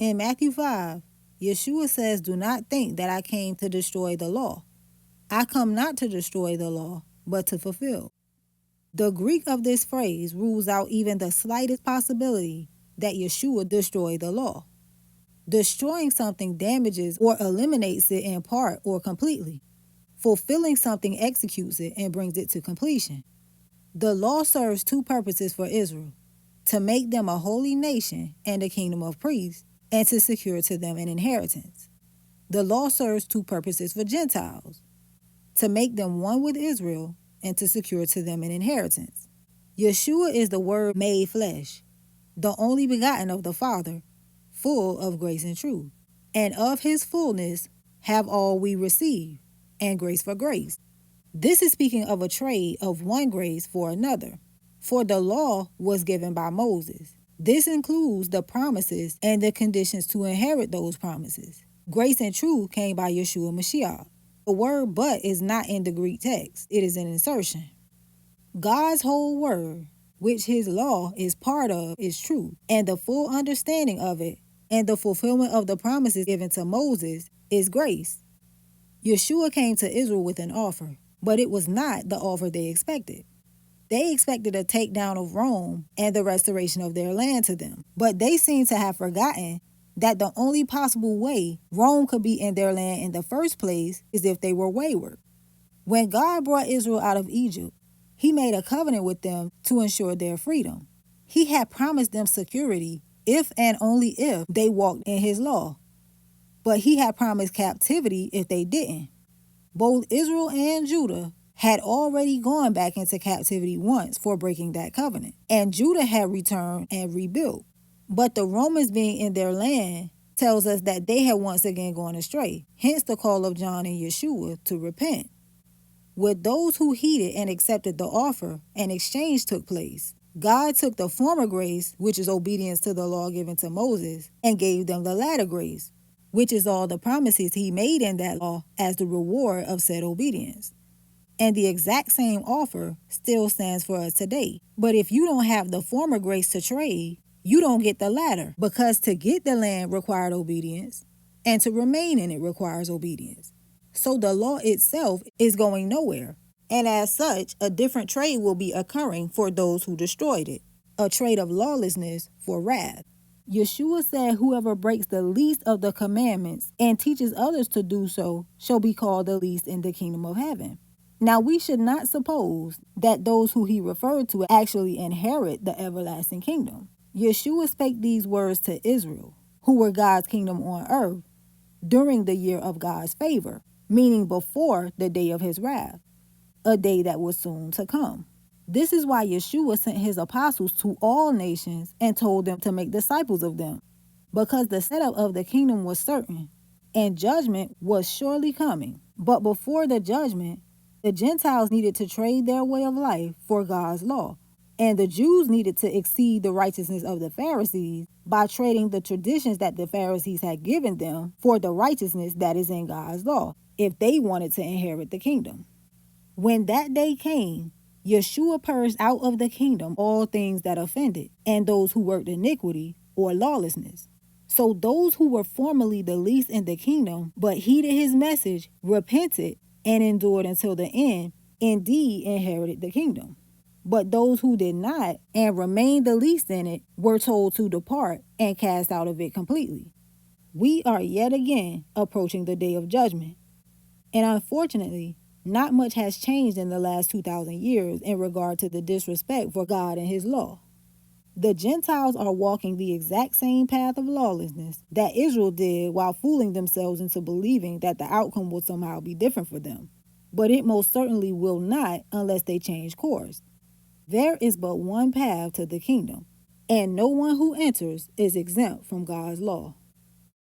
In Matthew 5, Yeshua says, "Do not think that I came to destroy the law. I come not to destroy the law, but to fulfill." The Greek of this phrase rules out even the slightest possibility that Yeshua destroyed the law. Destroying something damages or eliminates it in part or completely. Fulfilling something executes it and brings it to completion. The law serves two purposes for Israel: to make them a holy nation and a kingdom of priests, and to secure to them an inheritance. The law serves two purposes for Gentiles: to make them one with Israel and to secure to them an inheritance. Yeshua is the Word made flesh, the only begotten of the Father, full of grace and truth. And of his fullness have all we received, and grace for grace. This is speaking of a trade of one grace for another. For the law was given by Moses. This includes the promises and the conditions to inherit those promises. Grace and truth came by Yeshua Mashiach. The word "but" is not in the Greek text. It is an insertion. God's whole word, which his law is part of, is true, and the full understanding of it and the fulfillment of the promises given to Moses is grace. Yeshua came to Israel with an offer, but it was not the offer they expected. They expected a takedown of Rome and the restoration of their land to them, but they seem to have forgotten that the only possible way Rome could be in their land in the first place is if they were wayward. When God brought Israel out of Egypt, he made a covenant with them to ensure their freedom. He had promised them security if and only if they walked in his law. But he had promised captivity if they didn't. Both Israel and Judah had already gone back into captivity once for breaking that covenant, and Judah had returned and rebuilt. But the Romans being in their land tells us that they had once again gone astray, hence the call of John and Yeshua to repent. With those who heeded and accepted the offer, an exchange took place. God took the former grace, which is obedience to the law given to Moses, and gave them the latter grace, which is all the promises he made in that law as the reward of said obedience. And the exact same offer still stands for us today. But if you don't have the former grace to trade, you don't get the latter, because to get the land required obedience, and to remain in it requires obedience. So the law itself is going nowhere, and as such, a different trade will be occurring for those who destroyed it, a trade of lawlessness for wrath. Yeshua said whoever breaks the least of the commandments and teaches others to do so shall be called the least in the kingdom of heaven. Now we should not suppose that those who he referred to actually inherit the everlasting kingdom. Yeshua spake these words to Israel, who were God's kingdom on earth, during the year of God's favor, meaning before the day of his wrath, a day that was soon to come. This is why Yeshua sent his apostles to all nations and told them to make disciples of them, because the setup of the kingdom was certain, and judgment was surely coming. But before the judgment, the Gentiles needed to trade their way of life for God's law, and the Jews needed to exceed the righteousness of the Pharisees by trading the traditions that the Pharisees had given them for the righteousness that is in God's law, if they wanted to inherit the kingdom. When that day came, Yeshua purged out of the kingdom all things that offended, and those who worked iniquity or lawlessness. So those who were formerly the least in the kingdom, but heeded his message, repented, and endured until the end, indeed inherited the kingdom. But those who did not and remained the least in it were told to depart and cast out of it completely. We are yet again approaching the day of judgment. And unfortunately, not much has changed in the last 2,000 years in regard to the disrespect for God and his law. The Gentiles are walking the exact same path of lawlessness that Israel did while fooling themselves into believing that the outcome will somehow be different for them. But it most certainly will not unless they change course. There is but one path to the kingdom, and no one who enters is exempt from God's law.